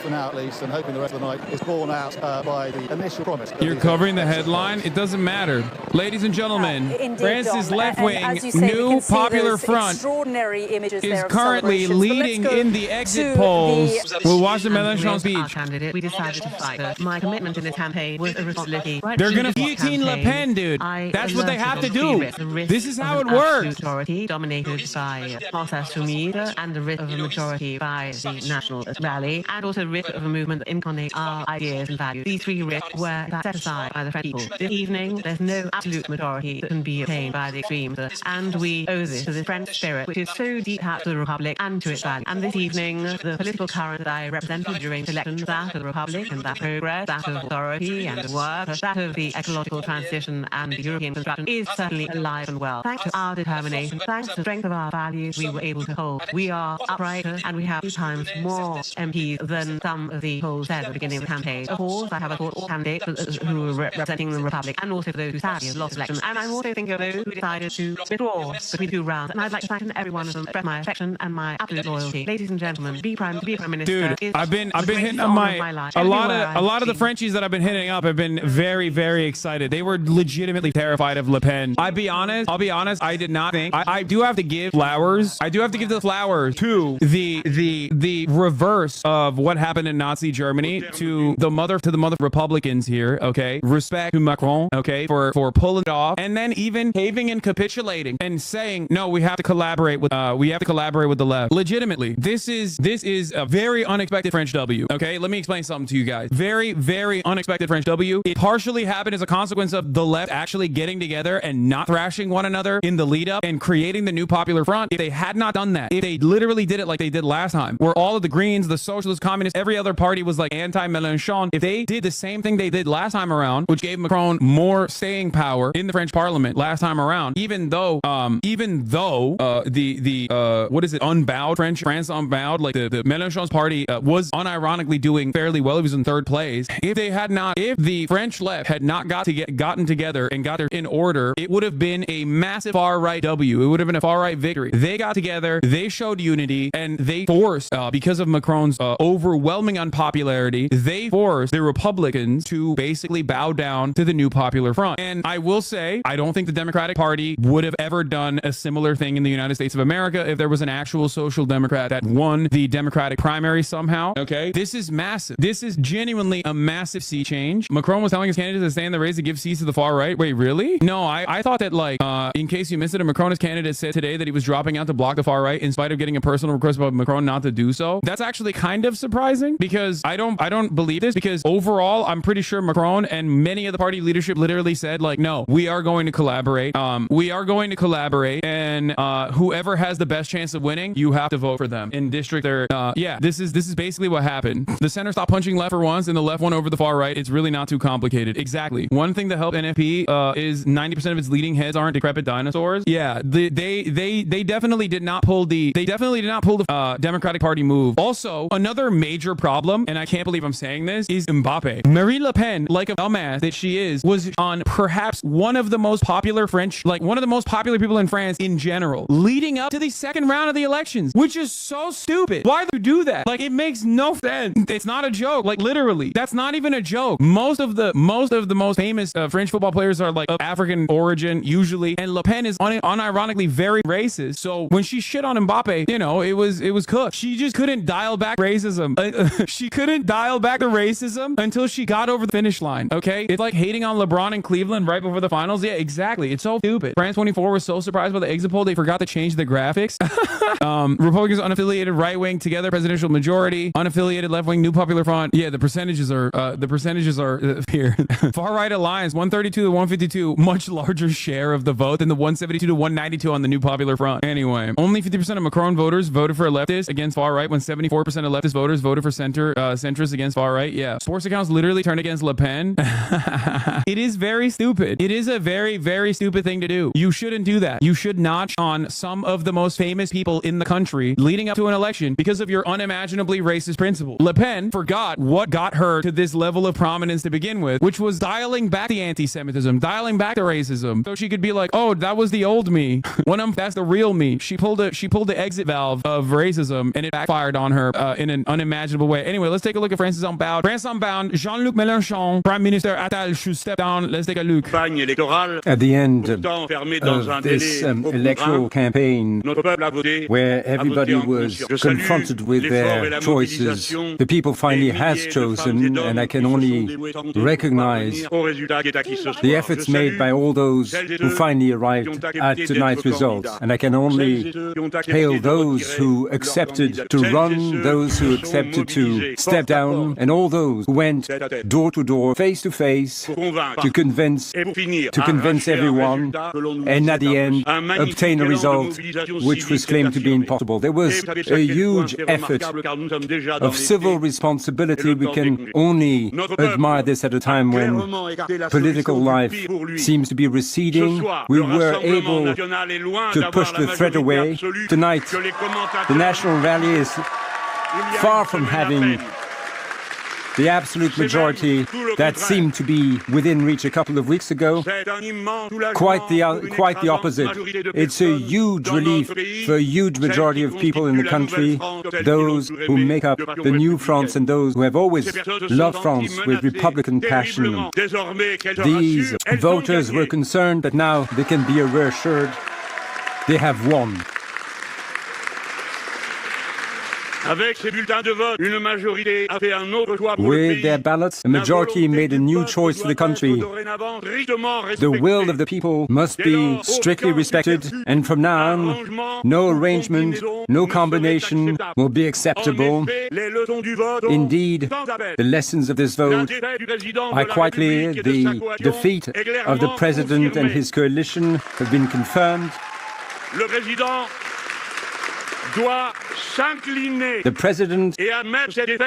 for now at least, and hoping the rest of the night is borne out by the initial promise. You're covering the headline. It doesn't matter. Ladies and gentlemen, France's left-wing New Popular Front is currently leading in the exit polls. We'll watch the Mélenchon speech. Candidate, we decided to fight. My commitment in this campaign was a responsibility. They're going to guillotine Le Pen, dude. That's what they have to do. This is how it works. Majority dominated by HasanAbiSan and the risk of a majority by the National Rally, and also risk of a movement that incarnates our ideas and values. These three risks were set aside by the French people. This evening, there's no absolute majority that can be obtained by the extremes, and we owe this to the French spirit, which is so deep attached to the Republic and to its values. And this evening, the political current that I represented during elections, that of the Republic and that progress, that of authority and work, that of the ecological transition and the European construction, is certainly alive and well. Thanks to our determination, thanks to the strength of our values, we were able to hold. We are upright, and we have 2 times more MPs than some of the polls said at the beginning of the campaign. Of course, I have support all candidates who are representing the Republic, and also for those who sadly have lost elections. And I'm also thinking of those who decided to withdraw between 2 rounds. And I'd like to thank every one of them, express my affection and my absolute loyalty. Ladies and gentlemen, be prime minister. Dude, I've been hitting on a lot of the Frenchies that I've been hitting up have been very, very excited. They were legitimately terrified of Le Pen. I'll be honest, I did not think. I do have to give flowers. I do have to give the flowers to the reverse of what happened in Nazi Germany, to the mother Republicans here, okay? Respect to Macron, okay, for pulling it off, and then even caving and capitulating and saying, no, we have to collaborate with the left. Legitimately, this is a very unexpected French W, okay? Let me explain something to you guys. Very, very unexpected French W. It partially happened as a consequence of the left actually getting together and not thrashing one another in the lead up and creating the New Popular Front. If they had not done that, if they literally did it like they did last time, where all of the Greens, the Socialists, Communists, every other party was like anti-Mélenchon, if they did the same thing they did last time around, which gave Macron more staying power in the French Parliament last time around, even though what is it, Unbowed, France Unbowed, like the Mélenchon's party was unironically doing fairly well. It was in 3rd place. If the French left had not gotten together and got their in order, it would have been a massive far-right W. It would have been a far-right victory. They got together, they showed unity, and they forced, because of Macron's overwhelming unpopularity, they forced the Republicans to basically bow down to the New Popular Front. And I will say, I don't think the Democratic Party would have ever done a similar thing in the United States of America if there was an actual social democrat that won the Democratic primary somehow, okay? This is massive. This is genuinely a massive sea change. Macron was telling his candidates to stay in the race to give seats to the far right. Wait, really? No, I thought that, like, in case you missed it, a Macronist candidate said today that he was dropping out to block the far right in spite of getting a personal request by Macron not to do so. That's actually kind of surprising, because I don't believe this, because overall, I'm pretty sure Macron and many of the party leadership literally said, like, no, we are going to collaborate. And whoever has the best chance of winning, you have to vote for them in district. Yeah, this is basically what happened. The center stopped punching left for once, and the left won over the far right. It's really not too complicated. Exactly. One thing that helped NFP is 90% of its leading heads aren't decrepit dinosaurs. Yeah, they definitely did not pull the Democratic Party move. Also, another major problem, and I can't believe I'm saying this, is Mbappe. Marine Le Pen, like a dumbass that she is, was on perhaps one of the most popular people in France in general, leading up to the 2nd round of the elections, which is so stupid. Why do you do that? Like, it makes no sense. It's not a joke. Like, literally, that's not even a joke. Most of the most famous French football players are like of African origin usually, and Le Pen is unironically very racist. So when she shit on Mbappe, you know, it was cooked. She just couldn't dial back racism. She couldn't dial back the racism until she got over the finish line. Okay, it's like hating on LeBron in Cleveland right before the finals. Yeah, exactly. It's so stupid. France 24 was so surprised by the exit poll they forgot to change the graphics. Republicans, unaffiliated right wing, together presidential majority, unaffiliated left wing, New Popular Front. Yeah, the percentages are here. Far right alliance 132 to 152, much larger share of the vote than the 172 to 192 on the New Popular Front. Anyway, only 50% of Macron voters voted for a leftist against far right, when 74% of leftist voters voted for centrist against far right. Yeah, sports accounts literally turned against Le Pen. It is very stupid. It is a very, very stupid thing to do. You shouldn't do that. You should notch on some of the most famous people in the country leading up to an election because of your unimaginably racist principle. Le Pen forgot what got her to this level of prominence to begin with, which was dialing back the anti-Semitism, dialing back the racism, so she could be like, oh, that was the old me. That's the real me. She pulled the exit valve of racism, and it backfired on her in an unimaginable unimaginable way. Anyway, let's take a look at France Unbound. France Unbound, Jean-Luc Mélenchon, Prime Minister Attal should step down. Let's take a look. At the end of this electoral campaign, where everybody was confronted with their choices, the people finally has chosen, and I can only recognize the efforts made by all those who finally arrived at tonight's results. And I can only hail those who accepted to run, those who accepted to step down, and all those who went door to door, face to face, to convince everyone, and at the end obtain a result which was claimed to be impossible. There was a huge effort of civil responsibility. We can only admire this at a time when political life seems to be receding. We were able to push the threat away. Tonight, the National Rally is far from having the absolute majority that seemed to be within reach a couple of weeks ago. Quite the opposite. It's a huge relief for a huge majority of people in the country, those who make up the new France and those who have always loved France with Republican passion. These voters were concerned that now they can be reassured they have won. With their ballots, a majority made a new choice for the country. The will of the people must be strictly respected, and from now on, no arrangement, no combination will be acceptable. Indeed, the lessons of this vote are quite clear. The defeat of the President and his coalition have been confirmed. The President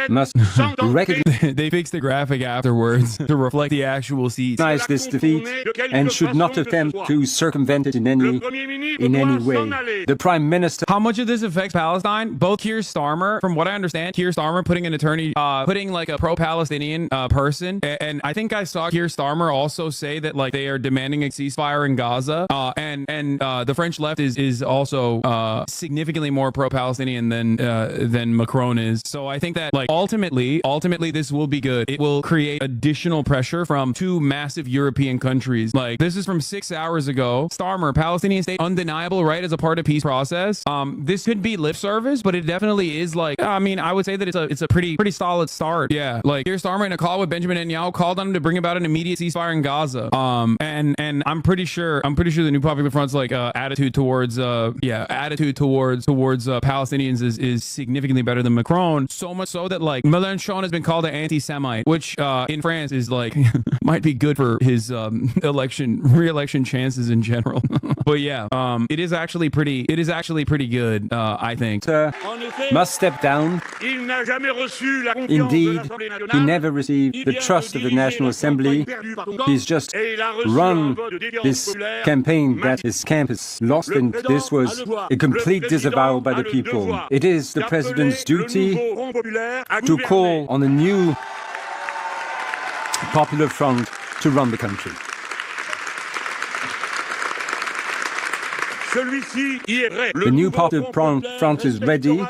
must recognize They fixed the graphic afterwards to reflect the actual seats. This defeat and should not attempt to circumvent it in any way. The Prime Minister. How much of this affects Palestine? Both Keir Starmer, from what I understand, Keir Starmer putting an attorney, putting like a pro-Palestinian person, and I think I saw Keir Starmer also say that like they are demanding a ceasefire in Gaza, and the French left is also significantly more pro-Palestinian than Macron is. So I think that like ultimately this will be good. It will create additional pressure from two massive European countries. Like this is from 6 hours ago. Starmer, Palestinian state undeniable right as a part of peace process. This could be lip service, but it definitely is like, I mean, I would say that it's a pretty solid start. Yeah, like Keir Starmer in a call with Benjamin Netanyahu called on him to bring about an immediate ceasefire in Gaza. And I'm pretty sure the New Popular Front's like attitude towards Palestinians is significantly better than Macron. So much so that like Mélenchon has been called an anti-Semite, which in France is like might be good for his re-election chances in general. But yeah, it is actually pretty good. I think. Must step down. Indeed, he never received the trust of the National Assembly. He's just run this campaign that his camp has lost, and this was a complete disavowal by the people. It is the President's duty to call on a new Popular Front to run the country. The new Popular Front is ready.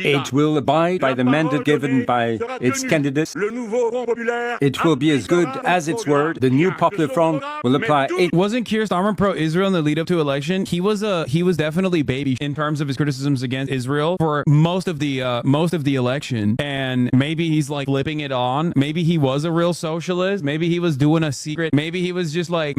It will abide by the mandate given by its candidates. It will be as good as its word. The new Popular Front will apply. Wasn't Keir Starmer pro-Israel in the lead up to election? He was definitely baby in terms of his criticisms against Israel for most of the election. And maybe he's like flipping it on. Maybe he was a real socialist. Maybe he was doing a secret. Maybe he was just like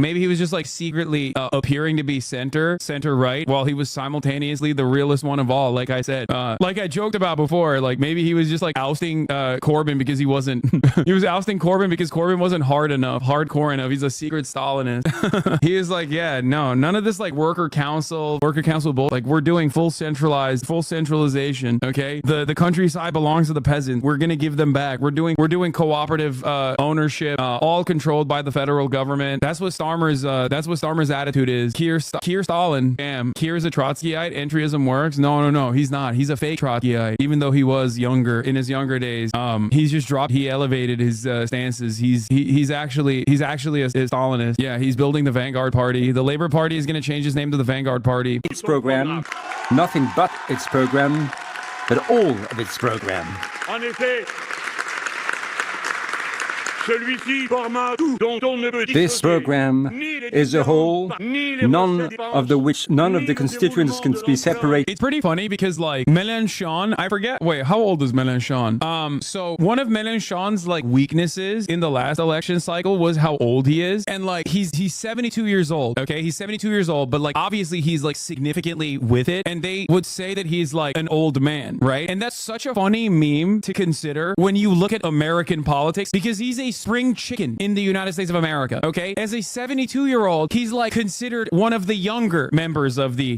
secretly appearing to be center right while he was simultaneously the realest one of all. Like I said, like I joked about before, like maybe he was just like ousting Corbyn because he was ousting Corbyn because Corbyn wasn't hardcore enough. He's a secret Stalinist. He is like, yeah, no, none of this like worker council bull. Like we're doing full centralization. Okay, the countryside belongs to the peasants. We're gonna give them back. We're doing cooperative ownership, all controlled by the federal government. That's what Starmer's attitude is. Keir Stalin. Damn, Keir's a Trotskyite. Entryism works. No, he's not. He's a fake Trotskyite. Even though he was younger in his younger days, he's just dropped. He elevated his stances. He's actually a Stalinist. Yeah, he's building the Vanguard Party. The Labour Party is going to change its name to the Vanguard Party. Its program, nothing but its program, at all of its program. En effet, This program is a whole, none of the constituents can be separated. It's pretty funny because like Mélenchon, I forget, wait, how old is Mélenchon? So one of Mélenchon's like weaknesses in the last election cycle was how old he is. And like he's 72 years old, okay? He's 72 years old, but like obviously he's like significantly with it. And they would say that he's like an old man, right? And that's such a funny meme to consider when you look at American politics because he's a spring chicken in the United States of America, okay? As a 72-year-old, he's like considered one of the younger members of the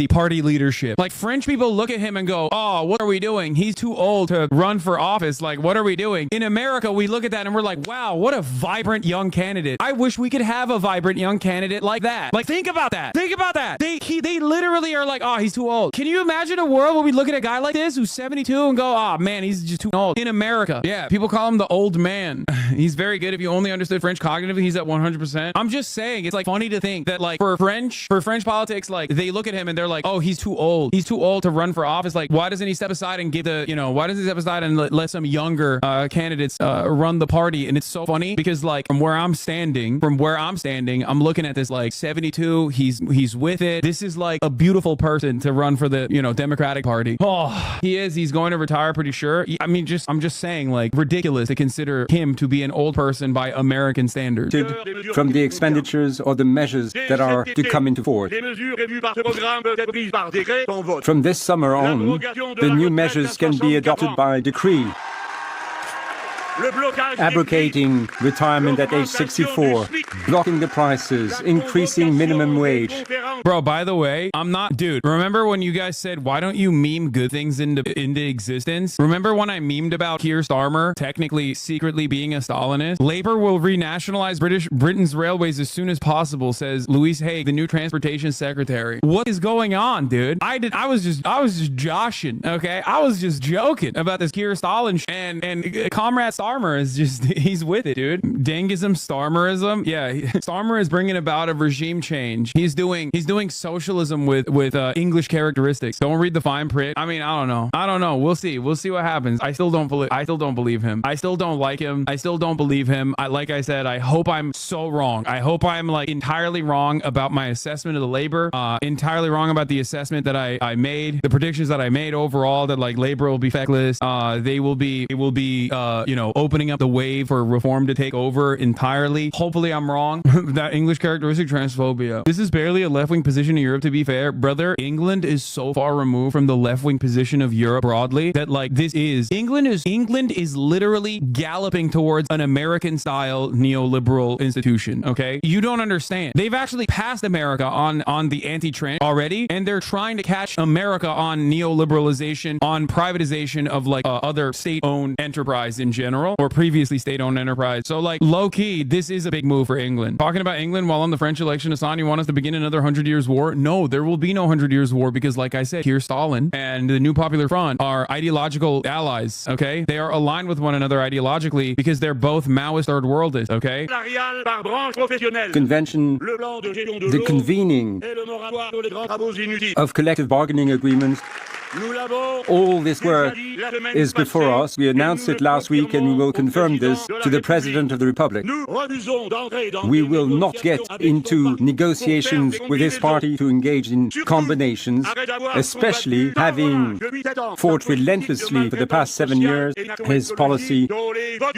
party leadership. Like French people look at him and go, "Oh, what are we doing? He's too old to run for office. Like, what are we doing?" In America, we look at that and we're like, "Wow, what a vibrant young candidate. I wish we could have a vibrant young candidate like that." Like, think about that. Think about that. They literally are like, "Oh, he's too old." Can you imagine a world where we look at a guy like this who's 72 and go, "Oh man, he's just too old." In America, yeah, people call him the old man. He's very good. If you only understood French cognitively, he's at 100%. I'm just saying, it's like funny to think that like for French politics, like they look at him and they're like, "Oh, he's too old. He's too old to run for office." Like, why doesn't he step aside and give the, why doesn't he step aside and let some younger candidates run the party? And it's so funny because like from where I'm standing, I'm looking at this like 72. He's with it. This is like a beautiful person to run for the, Democratic Party. Oh, he's going to retire pretty sure. I mean, I'm just saying, like, ridiculous to consider him to be an old person by American standards. From the expenditures or the measures that are to come into force. From this summer on, the new measures can be adopted by decree. Abrogating retirement at age 64, blocking the prices, increasing minimum wage. Bro, by the way, dude, remember when you guys said, why don't you meme good things into existence? Remember when I memed about Keir Starmer technically secretly being a Stalinist? Labour will renationalize Britain's railways as soon as possible, says Louise Haig, the new transportation secretary. What is going on, dude? I was just joshing, okay? I was just joking about this Keir Stalin and Comrade Starmer is just, he's with it, dude. Dangism, Starmerism. Yeah, Starmer is bringing about a regime change. He's doing socialism with English characteristics. Don't read the fine print. I mean, I don't know. We'll see what happens. I still don't believe him. I still don't like him. I still don't believe him. Like I said, I hope I'm so wrong. I hope I'm like entirely wrong about my assessment of the labor. Entirely wrong about the assessment that I made. The predictions that I made overall that like labor will be feckless. It will be opening up the wave for reform to take over entirely. Hopefully I'm wrong. That English characteristic, transphobia. This is barely a left-wing position in Europe, to be fair. Brother, England is so far removed from the left-wing position of Europe broadly that like England is literally galloping towards an American-style neoliberal institution, okay? You don't understand. They've actually passed America on the anti-trans already, and they're trying to catch America on neoliberalization, on privatization of like other state-owned enterprise in general, or previously state-owned enterprise. So like low-key, this is a big move for England. Talking about England while on the French election, Hassan, you want us to begin another 100 years war? No, there will be no 100 years war because like I said, Keir Stalin and the New Popular Front are ideological allies, okay? They are aligned with one another ideologically because they're both Maoist third worldists, okay? Convention, the convening of collective bargaining agreements. All this work is before us. We announced it last week and we will confirm this to the President of the Republic. We will not get into negotiations with this party to engage in combinations, especially having fought relentlessly for the past 7 years his policy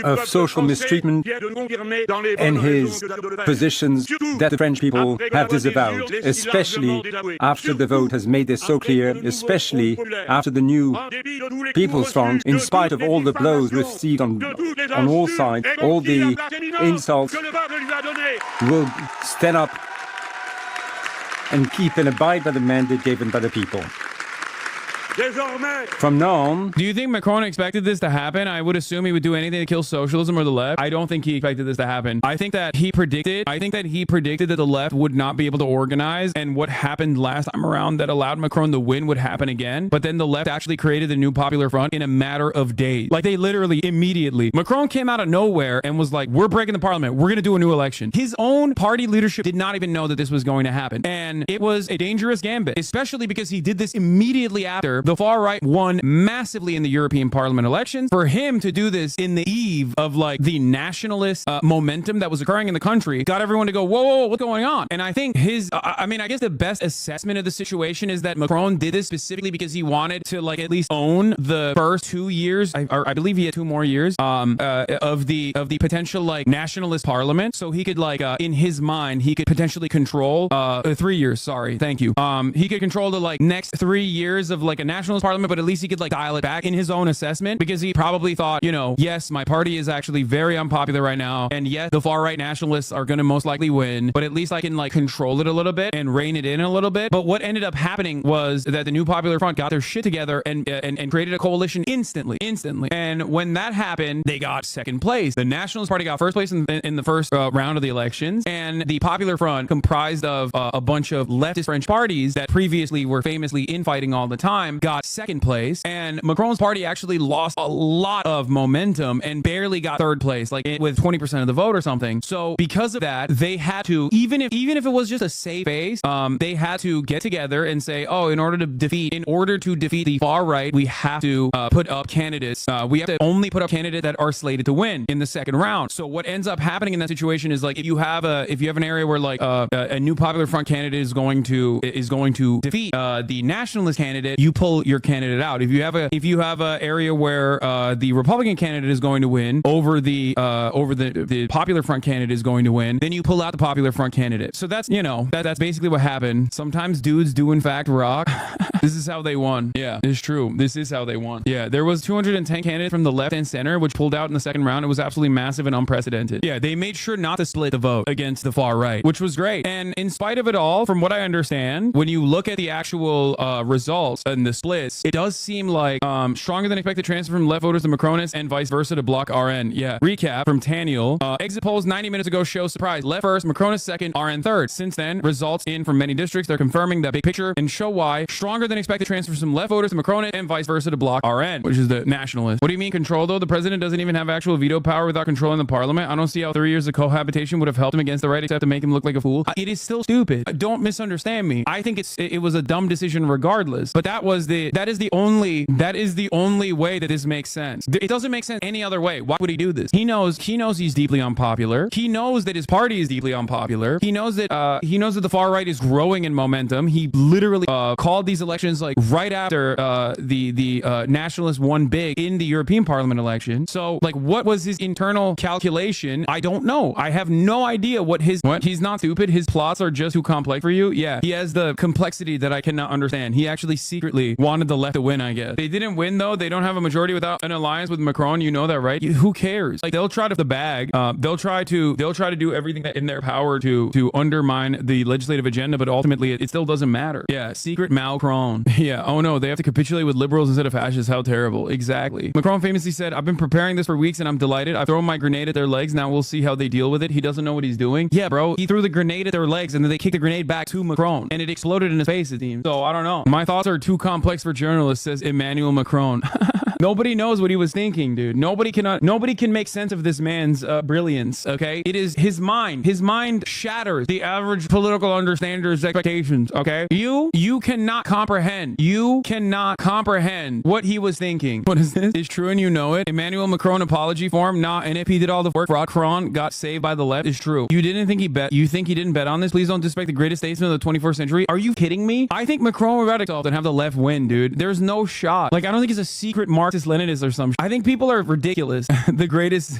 of social mistreatment and his positions that the French people have disavowed, especially after the vote has made this so clear, especially after the new People's Front, in spite of all the blows received on all sides, all the insults, will stand up and keep and abide by the mandate given by the people. From now on. Do you think Macron expected this to happen? I would assume he would do anything to kill socialism or the left. I don't think he expected this to happen. I think that he predicted that the left would not be able to organize, and what happened last time around that allowed Macron to win would happen again. But then the left actually created the New Popular Front in a matter of days. Like they literally immediately. Macron came out of nowhere and was like, "We're breaking the parliament. We're going to do a new election." His own party leadership did not even know that this was going to happen. And it was a dangerous gambit, especially because he did this immediately after where the far right won massively in the European Parliament elections. For him to do this in the eve of like the nationalist momentum that was occurring in the country got everyone to go, whoa, whoa, what's going on? And I think I mean, I guess the best assessment of the situation is that Macron did this specifically because he wanted to like at least own the first 2 years. I believe he had 2 more years of the potential like nationalist parliament, so he could like in his mind he could potentially control 3 years. Sorry, thank you. He could control the like next 3 years of like a nationalist parliament, but at least he could like dial it back in his own assessment, because he probably thought, you know, yes, my party is actually very unpopular right now, and yes, the far right nationalists are going to most likely win, but at least I can like control it a little bit and rein it in a little bit. But what ended up happening was that the New Popular Front got their shit together and created a coalition instantly. And when that happened, they got second place. The Nationalist Party got first place in the first round of the elections, and the Popular Front, comprised of a bunch of leftist French parties that previously were famously infighting all the time, got second place. And Macron's party actually lost a lot of momentum and barely got third place, like with 20% of the vote or something. So because of that, they had to, even if it was just a safe base, they had to get together and say, oh, in order to defeat the far right, we have to put up candidates. We have to only put up candidates that are slated to win in the second round. So what ends up happening in that situation is like if you have an area where like a New Popular Front candidate is going to defeat the nationalist candidate, you pull your candidate out. If you have a area where the Republican candidate is going to win over the Popular Front candidate is going to win, then you pull out the Popular Front candidate. So that's, you know, that's basically what happened. Sometimes dudes do in fact rock. This is how they won. Yeah, it's true. This is how they won. Yeah, there was 210 candidates from the left and center, which pulled out in the second round. It was absolutely massive and unprecedented. Yeah, they made sure not to split the vote against the far right, which was great. And in spite of it all, from what I understand, when you look at the actual results and the splits, it does seem like stronger than expected transfer from left voters to Macronists and vice versa to Bloc RN. Yeah. Recap from Taniel. Exit polls 90 minutes ago show surprise. Left first, Macronist second, RN third. Since then, results in from many districts. They're confirming that big picture and show why stronger than expected transfers from left voters to Macronists and vice versa to Bloc RN, which is the nationalist. What do you mean control though? The president doesn't even have actual veto power without controlling the parliament. I don't see how 3 years of cohabitation would have helped him against the right, except to make him look like a fool. It is still stupid. Don't misunderstand me. I think it was a dumb decision regardless, but that is the only way that this makes sense. It doesn't make sense any other way. Why would he do this? He knows he's deeply unpopular. He knows that his party is deeply unpopular. He knows that the far right is growing in momentum. He literally called these elections like right after the nationalists won big in the European Parliament election. So like, what was his internal calculation? I don't know. I have no idea what he's not stupid. His plots are just too complex for you. Yeah, he has the complexity that I cannot understand. He actually secretly wanted the left to win, I guess. They didn't win though. They don't have a majority without an alliance with Macron. You know that, right? Who cares? Like, they'll try to the bag. They'll try to do everything in their power to undermine the legislative agenda, but ultimately it still doesn't matter. Yeah, secret Macron. Yeah. Oh no, they have to capitulate with liberals instead of fascists. How terrible. Exactly. Macron famously said, "I've been preparing this for weeks and I'm delighted. I've thrown my grenade at their legs. Now we'll see how they deal with it." He doesn't know what he's doing. Yeah, bro. He threw the grenade at their legs and then they kicked the grenade back to Macron and it exploded in his face, it seems. So I don't know. My thoughts are too complex for journalists, says Emmanuel Macron. Nobody knows what he was thinking, dude. Nobody can make sense of this man's brilliance, okay? It is his mind. His mind shatters the average political understander's expectations, okay? You cannot comprehend. You cannot comprehend what he was thinking. What is this? It's true and you know it. Emmanuel Macron apology form. Nah, and if he did all the work, Macron got saved by the left. It's true. You think he didn't bet on this? Please don't disrespect the greatest statesman of the 21st century. Are you kidding me? I think Macron would rather and have the left win, dude. There's no shot. Like, I don't think it's a secret Marxist-Leninist or some. I think people are ridiculous. the greatest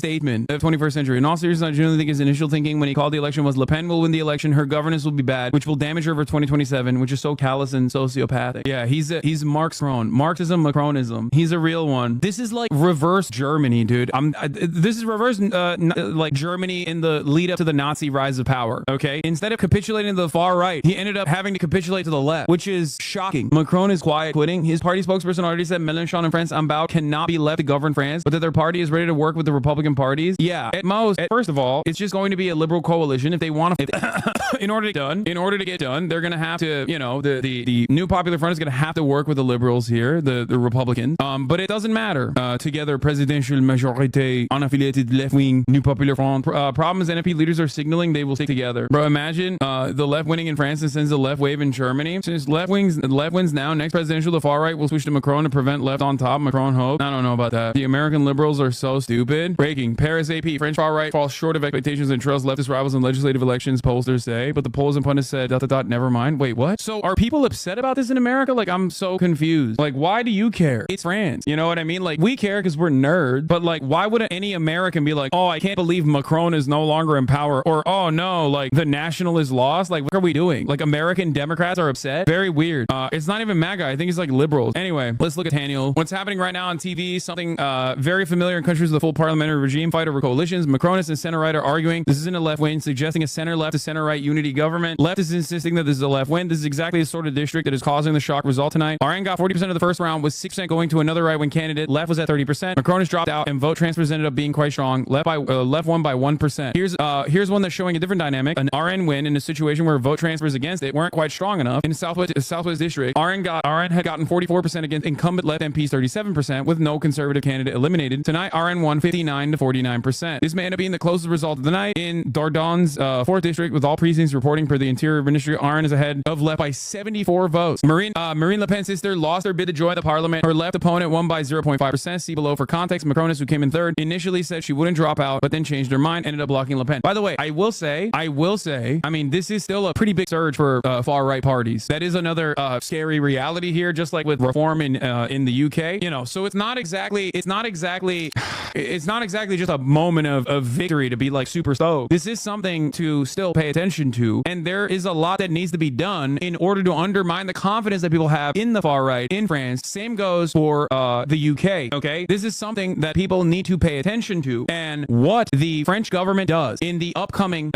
statesman of the 21st century. In all seriousness, I genuinely think his initial thinking when he called the election was Le Pen will win the election. Her governance will be bad, which will damage her over 2027, which is so callous and sociopathic. Yeah, he's Marxism, Macronism. He's a real one. This is like reverse Germany, dude. This is reverse like Germany in the lead up to the Nazi rise of power. Okay, instead of capitulating to the far right, he ended up having to capitulate to the left, which is shocking. Macron is quiet quitting. His party spokesperson already said Mélenchon and France I'm about cannot be left to govern France, but that their party is ready to work with the Republican parties. Yeah, at most, first of all, it's just going to be a liberal coalition. If they want to, in order to get done, they're going to have to, you know, the New Popular Front is going to have to work with the liberals here, the Republicans. But it doesn't matter. Together, presidential majorité, unaffiliated left-wing New Popular Front. Problem is NFP leaders are signaling they will stick together. Bro, imagine the left winning in France and sends the left wave in Germany. Since left wins now, next presidential, the far right will switch to Macron to prevent left on top. Macron hope. I don't know about that. The American liberals are so stupid. Breaking. Paris AP. French far right falls short of expectations and trails leftist rivals in legislative elections, pollsters say. But the polls and pundits said, ... never mind. Wait, what? So are people upset about this in America? Like, I'm so confused. Like, why do you care? It's France. You know what I mean? Like, we care because we're nerds. But like, why wouldn't any American be like, oh, I can't believe Macron is no longer in power? Or, oh no, like the national is lost. Like, what are we doing? Like, American Democrats are upset. Very weird. It's not even MAGA. I think it's like liberals. Anyway, let's look at Daniel. What's happening right now on TV? Something very familiar in countries with a full parliamentary regime. Fight over coalitions. Macronists and center right are arguing. This isn't a left wing, suggesting a center left to center right unity government. Left is insisting that this is a left win. This is exactly the sort of district that is causing the shock result tonight. RN got 40% of the first round, with 6% going to another right wing candidate. Left was at 30%. Macron has dropped out, and vote transfers ended up being quite strong. Left won by 1%. Here's one that's showing a different dynamic. An RN win in a situation where vote transfers against it weren't quite strong enough. In the Southwest District, RN had gotten 44% against incumbent left MPs 37%, with no conservative candidate eliminated. Tonight, RN won 59 to 49%. This may end up being the closest result of the night. In Dordogne, 4th District, with all precincts reporting per the Interior Ministry, RN is ahead of left by 74 votes. Marine Le Pen's sister lost her bid to join the parliament. Her left opponent won by 0.5%. See below for context. Macronist, who came in third, initially said she wouldn't drop out, but then changed her mind, ended up blocking Le Pen. By the way, I will say, I mean, this is still a pretty big surge for far right parties. That is another scary reality here, just like with reform in the UK. You know, so it's not exactly just a moment of victory to be like super stoked. This is something to still pay attention to, and there is a lot that needs to be done in order to undermine the confidence that people have in the far right in France. Same goes for the UK. Okay, this is something that people need to pay attention to, and what the French government does in the upcoming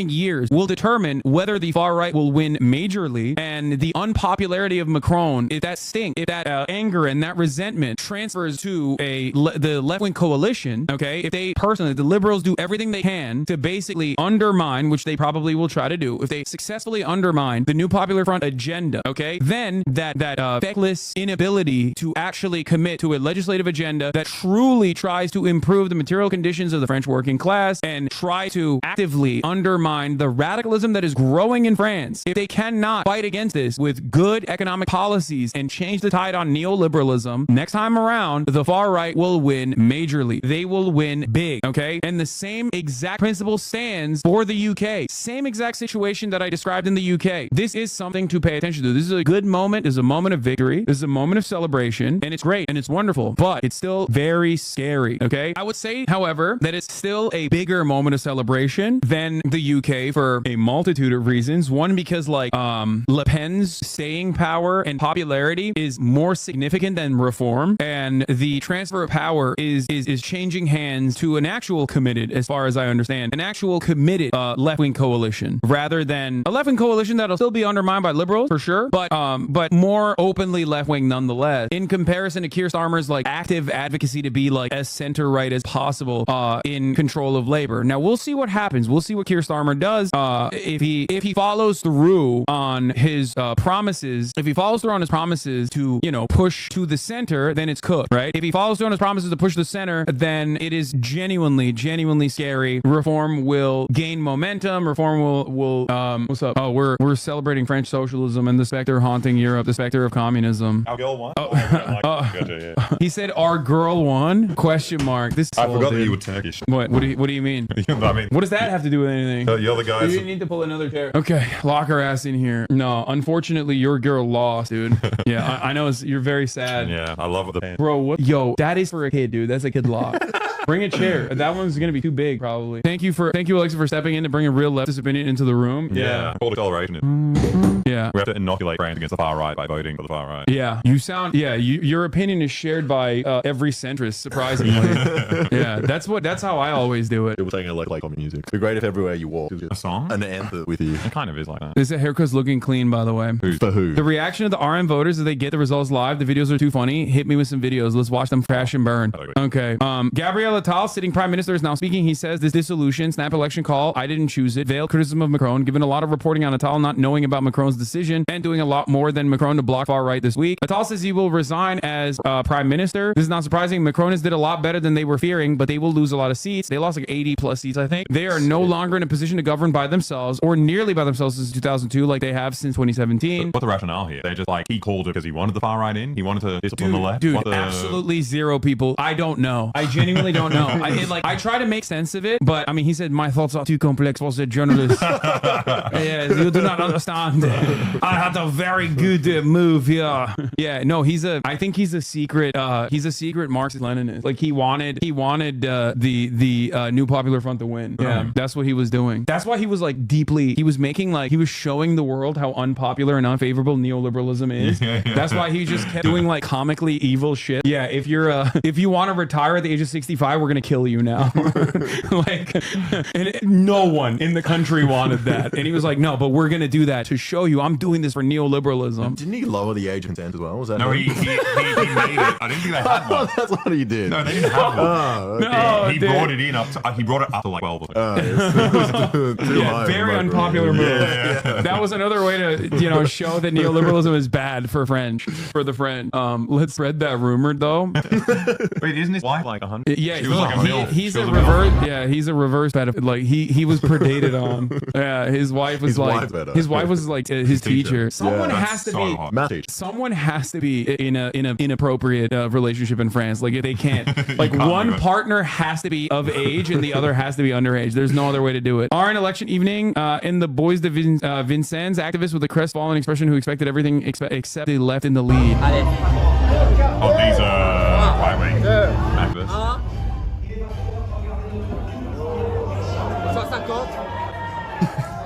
years will determine whether the far right will win majorly. And the unpopularity of Macron, if that anger and that resentment transfers to the left-wing coalition, okay, if the liberals do everything they can to basically undermine, which they probably will try to do, if they successfully undermine the New Popular Front agenda, okay, then that feckless inability to actually commit to a legislative agenda that truly tries to improve the material conditions of the French working class and try to actively undermine the radicalism that is growing in France, if they cannot fight against this with good economic policies and change the tide on neoliberalism, next time around, the far right will win majorly. They will win big, okay? And the same exact principle stands for the UK. Same exact situation that I described in the UK. This is something to pay attention to. This is a good moment. This is a moment of victory. This is a moment of celebration, and it's great and it's wonderful, but it's still very scary, okay? I would say, however, that it's still a bigger moment of celebration than the UK for a multitude of reasons. One, because like Le Pen's staying power and popularity is more significant than reform, and the transfer of power is changing hands to an actual committed, as far as I understand, an actual committed left-wing coalition, rather than a left-wing coalition that'll still be undermined by liberals for sure, but more openly left-wing nonetheless, in comparison to Keir Starmer's like active advocacy to be like as center-right as possible in control of labor. Now we'll see what happens. We'll see what Keir Starmer does if he follows through on his promises. If he follows through on his promises to, you know, push to the center, then it's cooked, right? If he follows through on his promises to push the center, then it is genuinely scary. Reform will gain momentum. Reform will what's up? Oh, we're celebrating French socialism and the specter haunting Europe, the specter of communism. Our girl won? He said our girl won? Question mark. This I forgot that you were Turkish. What do you mean? I mean, what does that have to do with anything? the other guys. You need to pull another chair. Okay, lock her ass in here. No, unfortunately, your girl lost, dude. Yeah, I know you're very sad. Yeah, I love the bro. What? Yo, that is for a kid, dude. That's a kid lock. Bring a chair. That one's gonna be too big, probably. Thank you, Alexa, for stepping in to bring a real leftist opinion into the room. Yeah. Called acceleration. Yeah. We have to inoculate France against the far right by voting for the far right. Yeah. You sound, your opinion is shared by every centrist, surprisingly. Yeah. That's how I always do it. People saying I like music. It'd be great if everywhere you walk, A song? an anthem with you. It kind of is like that. This haircut's looking clean, by the way. For who? The reaction of the RN voters as they get the results live. The videos are too funny. Hit me with some videos. Let's watch them crash and burn. Okay. Gabriel Attal, sitting prime minister, is now speaking. He says this dissolution, snap election call, I didn't choose it. Veiled criticism of Macron, given a lot of reporting on Attal not knowing about Macron's decision and doing a lot more than Macron to block far right this week. Attal says he will resign as prime minister. This is not surprising. Macron has did a lot better than they were fearing, but they will lose a lot of seats. They lost like 80 plus seats, I think. They are no longer in a position to govern by themselves or nearly by themselves since 2002 like they have since 2017. What's the rationale here? They're just like, he called it because he wanted the far right in. He wanted to discipline the left. Dude, absolutely zero people. I don't know. I genuinely don't know. I try to make sense of it, but I mean, he said my thoughts are too complex for a journalist. Yes, you do not understand. I had a very good move here. Yeah, no, I think he's a secret Marxist-Leninist. Like he wanted the New Popular Front to win. Yeah, that's what he was doing. That's why he was like he was showing the world how unpopular and unfavorable neoliberalism is. That's why he just kept doing like comically evil shit. Yeah, if you want to retire at the age of 65, we're gonna kill you now. Like, and no one in the country wanted that, and he was like, no, but we're gonna do that to show you I'm doing this for neoliberalism. Didn't he lower the age of consent as well? Was that no, he made it. I didn't think they had one. That's what he did. No, they didn't have one. Oh, okay. No, he brought it in he brought it up to like 12 or something. Yeah, very unpopular move. That was another way to show that neoliberalism is bad for the French. Let's spread that rumor though. Wait, isn't his wife like 100? Yeah, she was like a MILF. He's a reverse. Yeah, he's a reverse pedophile. Like he was predated on. Yeah, his wife was like his teacher. Someone has to be math teacher. Someone has to be in an inappropriate relationship in France. Like if they can't, like one partner has to be of age and the other has to be underage. There's no other way to do it. Our election evening in the Boys de Vincennes, activists with a crestfallen expression who expected everything except they left in the lead. Oh, these right-wing activists.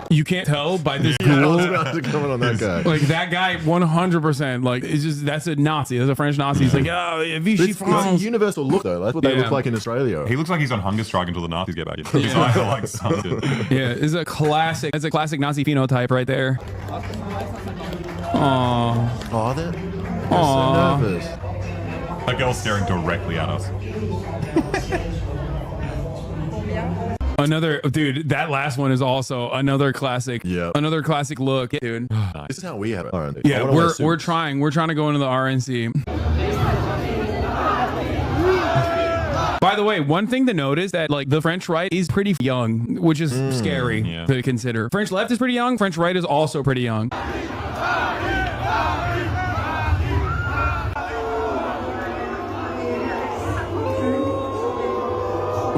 You can't tell by this Yeah, I ghoul. was about to comment on that guy. Like that guy, 100%. Like it's just that's a Nazi. That's a French Nazi. He's like, oh, Vichy It's a France. universal look though. That's what they look like in Australia. He looks like he's on hunger strike until the Nazis get back in. His eyes are like sunken. Yeah, it's a classic. It's a classic Nazi phenotype right there. Aww. Oh, they're so nervous. That girl's staring directly at us. Another dude. That last one is also another classic. Yeah. Another classic look, dude. This is how we have it. R&D. Yeah, we're trying to go into the RNC. By the way, one thing to note is that like the French right is pretty young, which is scary to consider. French left is pretty young. French right is also pretty young.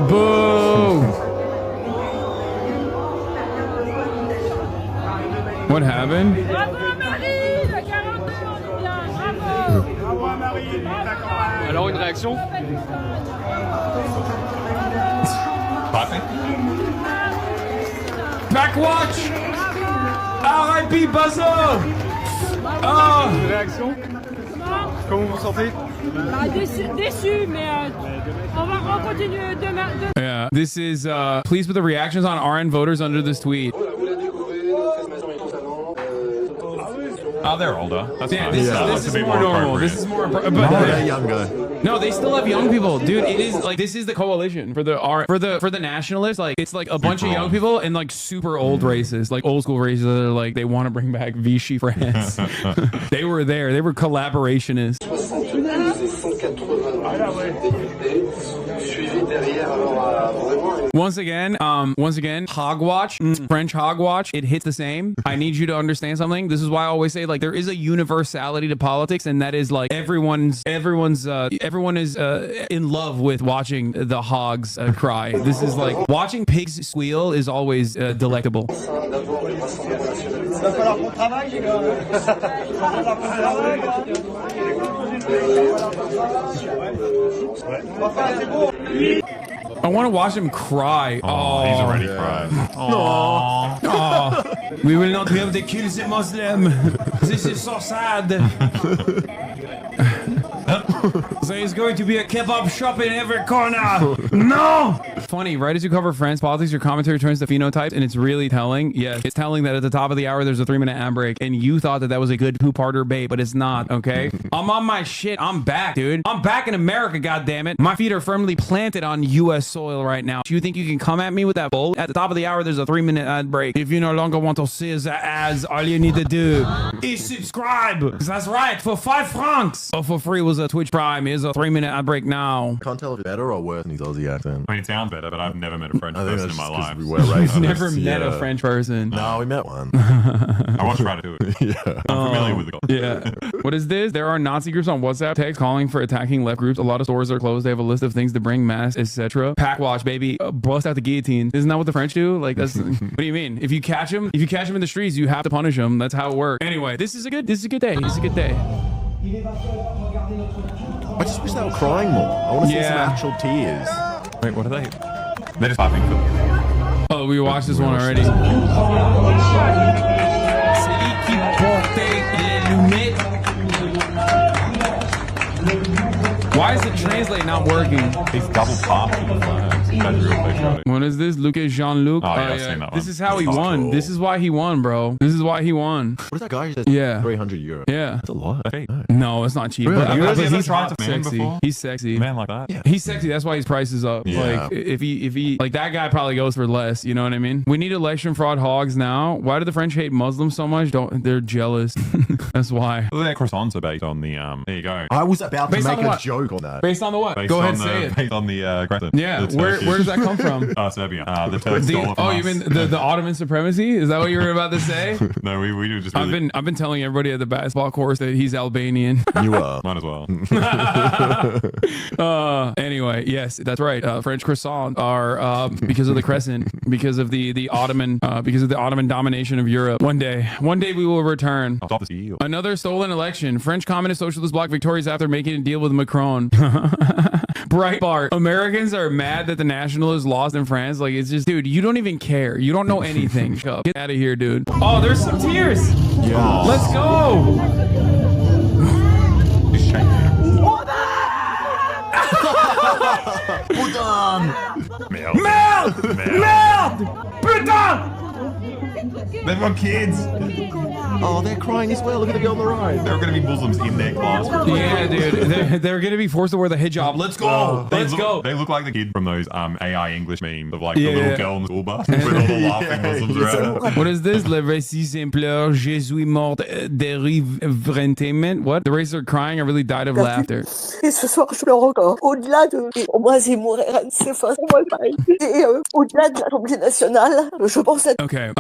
Boo! What happened? Alors une réaction? Backwatch! R.I.P. Bazo! Ah! Une réaction? Comment vous vous sentez? Déçu, mais on continue demain. Yeah, this is please put the reactions on RN voters under this tweet. Oh, they're older. That's Yeah, fine. this is more normal. This is more. But They're younger. no, they still have young people, dude. It is like this is the coalition for the nationalists. Like it's like a bunch of young people and like super old races, like old school races that are like they want to bring back Vichy France. They were there. They were collaborationists. Once again, hogwatch, French hogwatch, it hits the same. I need you to understand something. This is why I always say like there is a universality to politics, and that is like everyone is in love with watching the hogs cry. This is like watching pigs squeal is always delectable. I want to watch him cry. Oh, he's already cried. Aww. We will not be able to kill the Muslim. This is so sad. There's going to be a kebab shop in every corner. No! Funny, right as you cover French politics, your commentary turns to phenotypes, and it's really telling. Yes, it's telling that at the top of the hour, there's a 3-minute ad break, and you thought that was a good two-parter bait, but it's not, okay? I'm on my shit. I'm back, dude. I'm back in America, goddammit. My feet are firmly planted on U.S. soil right now. Do you think you can come at me with that bull? At the top of the hour, there's a 3-minute ad break. If you no longer want to see the ads, all you need to do is subscribe. That's right, for 5 francs. Oh, for free was a Twitch Prime. Here's a 3-minute ad break now. Can't tell if it's better or worse than his Aussie accent. I mean, it sounds better, but I've never met a French person in my life. We were racist. Never met a French person. No, we met one. I watched Ratatouille. Yeah. I'm familiar with the culture. Yeah. What is this? There are Nazi groups on WhatsApp text calling for attacking left groups. A lot of stores are closed. They have a list of things to bring, masks, etc. Pack watch, baby. Bust out the guillotine. Isn't that what the French do? Like, that's what do you mean? If you catch them in the streets, you have to punish them. That's how it works. Anyway, this is a good day. This is a good day. I just wish they were crying more. I want to see some actual tears. Wait, what are they? They're just laughing. Oh, we watched this one already. Why is the translate not working? He's double parking. That's real quick. What is this? Luc et Jean-Luc? Oh, yeah, I've seen that this one. is how he That's won. cool. This is why he won, bro. This is why he won. What is that guy who says Yeah. 300 euros? Yeah. That's a lot. Hey, No, it's not cheap. Really? But, You but guys ever he's tried to man sexy. before? He's sexy. a man like that? Yeah. He's sexy. That's why his price is up. Yeah. Like if he like that guy probably goes for less. You know what I mean? We need election fraud hogs now. Why do the French hate Muslims so much? They're jealous. That's why. Well, their croissants are based on the there you go. I was about to Based on make a what? joke on that. Based on the what? Based Go ahead, on say it. Based on the crescent. Yeah. Where does that come from? Serbia. The Turks stole it from Oh, us. you mean the Ottoman supremacy? Is that what you were about to say? No, we do just really... I've been telling everybody at the basketball course that he's Albanian. You are. Might as well. Anyway, yes, that's right. French croissants are because of the crescent, because of the Ottoman domination of Europe. One day we will return. I'll stop the deal. Another stolen election. French Communist Socialist Bloc victorious after making a deal with Macron. Breitbart. Americans are mad that the nationalists lost in France. Like, it's just, dude, you don't even care. You don't know anything. Shut up. Get out of here, dude. Oh, there's some tears. Yeah. Let's go. He's shaking. Merde! Merde! Putain! They've got kids. Oh, they're crying as well. Look at the girl on the right. There are going to be Muslims in their class. Yeah, dude. They're going to be forced to wear the hijab. Let's go. Let's go. They look like the kid from those AI English memes of like Yeah, the little yeah. girl in the school bus with all the laughing Muslims around. What is this? Le récit simpleur, Jésus mort dériventement. What? The races are crying. I really died of laughter. Et ce soir, je pleure encore. Au-delà de moi, c'est mon c'est forcément pareil. Et au-delà de l'Assemblée nationale, je pense à Okay.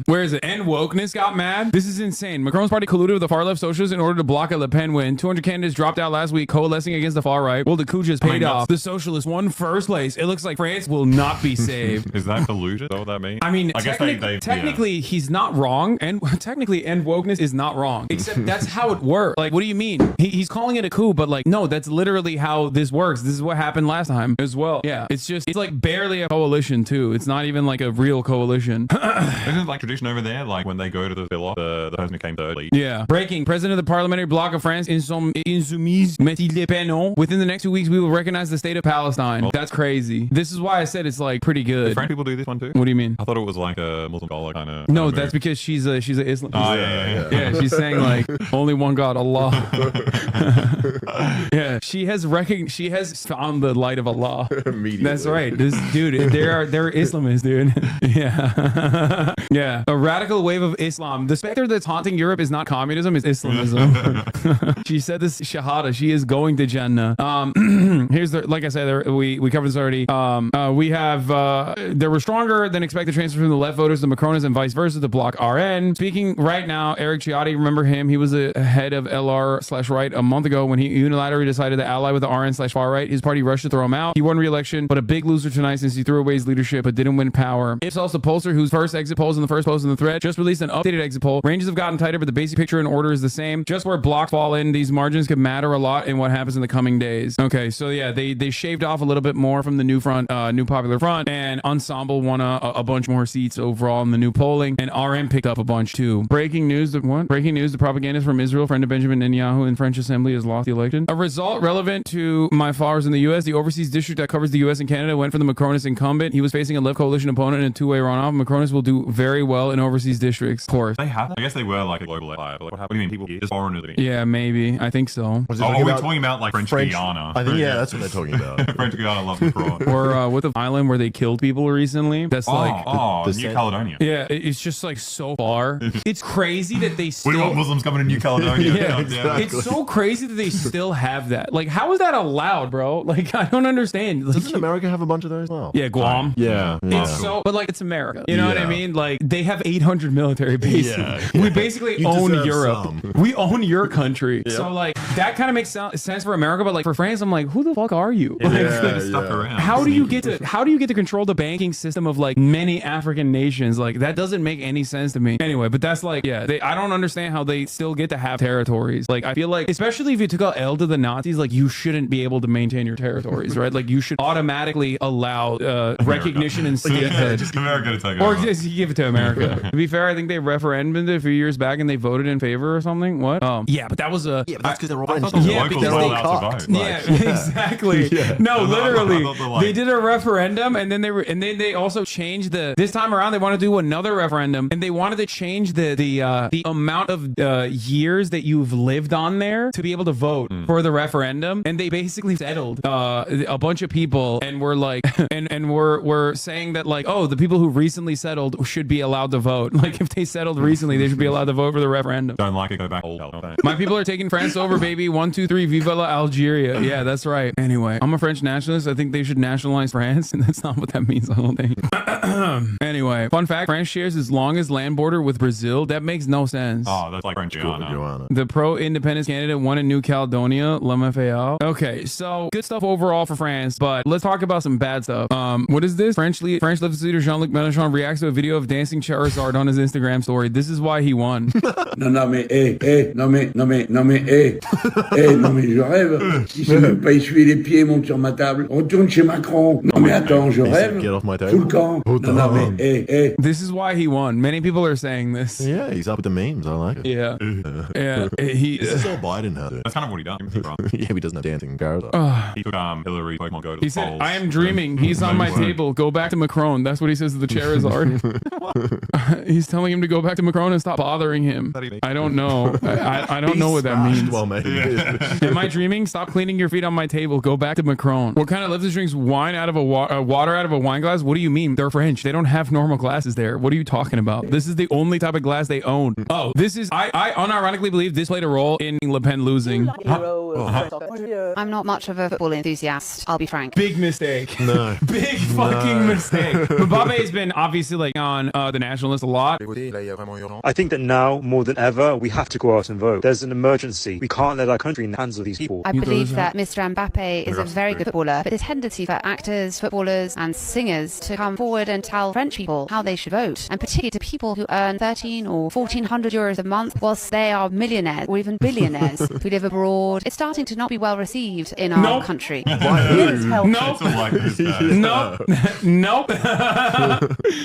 Where is it? And wokeness got mad. This is insane. Macron's party colluded with the far left socialists in order to block a Le Pen win. 200 candidates dropped out last week, coalescing against the far right. Well, the coup just paid off. The socialists won first place. It looks like France will not be saved. Is that collusion? Is that what that means? I mean, I guess technically he's not wrong, and technically end wokeness is not wrong. Except that's how it works. Like, what do you mean? He's calling it a coup, but like, no, that's literally how this works. This is what happened last time as well. Yeah, it's like barely a coalition too. It's not even like a real coalition. Isn't it like tradition over there? Like when they go to the villa, the person who came third lead. Yeah. Breaking. President of the Parliamentary Bloc of France, Insoumise, Métis Le Pen. Within the next 2 weeks, we will recognize the state of Palestine. That's crazy. This is why I said it's like pretty good. Do French people do this one too? What do you mean? I thought it was like a Muslim scholar kind of. No, that's because she's a Islam. Oh, yeah. Yeah, she's saying like only one God, Allah. Yeah, she has found the light of Allah. That's right. This dude, they're Islamists, dude. Yeah. Yeah. A radical wave of Islam. The specter that's haunting Europe is not communism, it's Islamism. She said this Shahada. She is going to Jannah. Here's the, like I said, we covered this already. We have there were stronger than expected transfers from the left voters to Macronis and vice versa to block RN. Speaking right now, Eric Ciotti, remember him? He was a head of LR/right a month ago when he unilaterally decided to ally with the RN/far right. His party rushed to throw him out. He won re-election, but a big loser tonight since he threw away his leadership but didn't win power. Ipsos, the pollster whose first exit polls in the first post in the thread read, just released an updated exit poll. Ranges have gotten tighter, but the basic picture and order is the same. Just where blocks fall in, these margins could matter a lot in what happens in the coming days. Okay, so yeah, they shaved off a little bit more from the new front, new popular front, and Ensemble won a bunch more seats overall in the new polling, and RM picked up a bunch too. Breaking news: the propagandist from Israel, friend of Benjamin Netanyahu in French Assembly, has lost the election. A result relevant to my followers in the U.S. The overseas district that covers the U.S. and Canada went for the Macronist incumbent. He was facing a left coalition opponent in a two-way runoff. Macronists will do very well in overseas districts, of course. They have. I guess they were like a global empire. But what happened? What do you mean? People just foreigners? Yeah, maybe. I think so. Are we talking about like French Guiana? I think that's what they're talking about. French Guiana loves Macron. Or with the island where they killed people recently. That's New Caledonia. Yeah, it's just like so far. It's crazy that they still. We want Muslims coming to New Caledonia. Yeah, exactly. It's so crazy that they still have that. Like, how is that allowed, bro? Like, I don't understand. Like, doesn't America have a bunch of those? Well, yeah, Guam. Yeah. It's so, but like, it's America. You know what I mean? Like, they have 800 military bases. Yeah. We basically own Europe. Some. We own your country. Yep. So like, that kind of makes sense for America, but like for France, I'm like, who the fuck are you? How do you get to control the banking system of like many African nations? Like, that doesn't make any sense to me. Anyway, but that's like, yeah, I don't understand how they still get to have territories. Like, I feel like, especially if you took out L to the Nazis, like, you shouldn't be able to maintain your territories, right? Like, you should automatically allow recognition and statehood. Just America to take it. Or just give it to America. To be fair, I think they referendumed it a few years back and they voted in favor or something. What? Yeah, but that was a. Yeah, but that's because they're all. Yeah, because they're allowed to vote. Yeah, exactly. No, literally, they did a referendum, and then they also changed this time around. They want to do another referendum, and they wanted to change the amount of years that you've lived on there to be able to vote for the referendum. And they basically settled a bunch of people, and were like, and we're saying that like, oh, the people who recently settled should be allowed to vote. Like, if they settled recently, they should be allowed to vote for the referendum. Don't like it, go back. My people are taking France over, baby. 1, 2, 3, viva la Algeria. Yeah, that's right. Anyway, I'm a French nationalist. I think they should nationalize France, and that's not what that means, I don't think. Anyway, fun fact, France shares its longest land border with Brazil. That makes no sense. Oh, that's like French Guiana. The pro-independence candidate won in New Caledonia, LMFAO. Okay, so good stuff overall for France, but let's talk about some bad stuff. What is this? French leftist leader Jean-Luc Mélenchon reacts to a video of dancing Charizard on his Instagram story. This is why he won. Non mais je rêve. Si c'est même pas essuyer les pieds, monte sur ma table. Retourne chez Macron. Non mais attends, je rêve. Tout le camp. Non mais This is why he won. Many people are saying this. Yeah, he's up with the memes. I like it. Yeah. This is all Biden has. That's kind of what he does. Yeah, he doesn't have dancing cars. He took Hillary Pokemon Go to He the said, polls. I am dreaming. He's on my table. Go back to Macron. That's what he says to the Charizard. He's telling him to go back to Macron and stop bothering him. I don't know. I don't know what that means. Well, maybe. Am I dreaming? Stop cleaning your feet on my table. Go back to Macron. What kind of leftist drinks wine out of water out of a wine glass? What do you mean? They're French. They don't have normal glasses there. What are you talking about? This is the only type of glass they own. Oh, this is. I unironically believe this played a role in Le Pen losing. I'm not much of a football enthusiast, I'll be frank. Big mistake. No. Big fucking mistake. Mbappe has been obviously like on the nationalist a lot. I think that now, more than ever, we have to go out and vote. There's an emergency. We can't let our country in the hands of these people. I believe that Mr. Mbappe is a very good footballer, but the tendency for actors, footballers, and singers to come forward and tell French people how they should vote, and particularly to people who earn 13 or 1400 euros a month, whilst they are millionaires or even billionaires who live abroad, it's starting to not be well received in our country. Nope.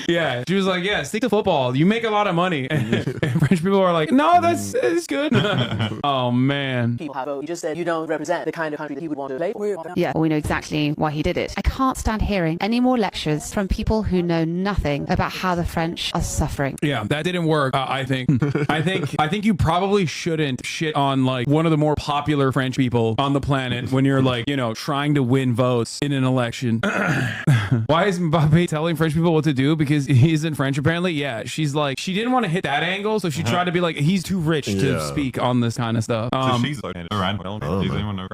Yeah, she was like, yeah, stick to football. You make a lot of money. And French people are like, no, it's good. Oh, man. People have voted. You just said you don't represent the kind of country that he would want to play for. Yeah, we know exactly why he did it. I can't stand hearing any more lectures from people who know nothing about how the French are suffering. Yeah, that didn't work. I think. I think you probably shouldn't shit on like one of the more popular French people on the planet when you're like, you know, trying to win votes in an election. Why is Mbappe telling French people what to do? Because he's in French, apparently. Yeah, she's like, she didn't want to hit that angle, so she tried to be like, he's too rich to speak on this kind of stuff. So she's like, does anyone know?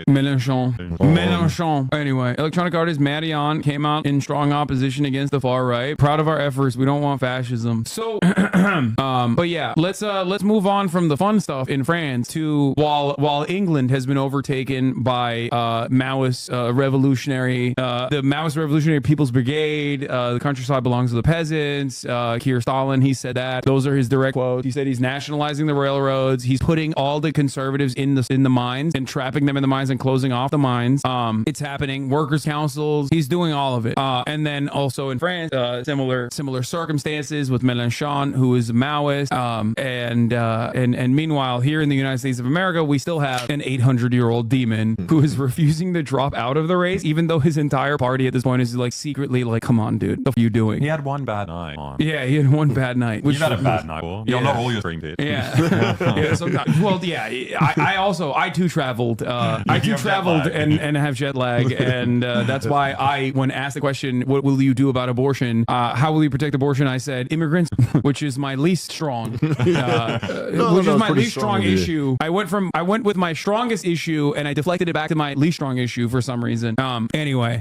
Mélenchon. Anyway, electronic artist Marion came out in strong opposition against the far right. Proud of our efforts. We don't want fascism. So, but yeah, let's move on from the fun stuff in France to while England has been overtaken by Maoist revolutionary, the Maoist revolution Revolutionary People's Brigade. The countryside belongs to the peasants. Keir Stalin, he said that. Those are his direct quotes. He said he's nationalizing the railroads. He's putting all the conservatives in the mines and trapping them in the mines and closing off the mines. It's happening. Workers' councils. He's doing all of it. And then also in France, similar circumstances with Mélenchon, who is a Maoist. And meanwhile, here in the United States of America, we still have an 800-year-old demon who is refusing to drop out of the race, even though his entire party at this point is like secretly like, come on, dude, what are you doing? He had one bad night. Yeah, he had one bad night. You've had a bad night, Paul. You're not all your dream pitch. Yeah. Yeah, sometimes. Well, yeah, I too traveled. And have jet lag, and that's why when asked the question, what will you do about abortion? How will you protect abortion? I said immigrants, which is my least strong, least strong issue. I went with my strongest issue, and I deflected it back to my least strong issue for some reason. Anyway,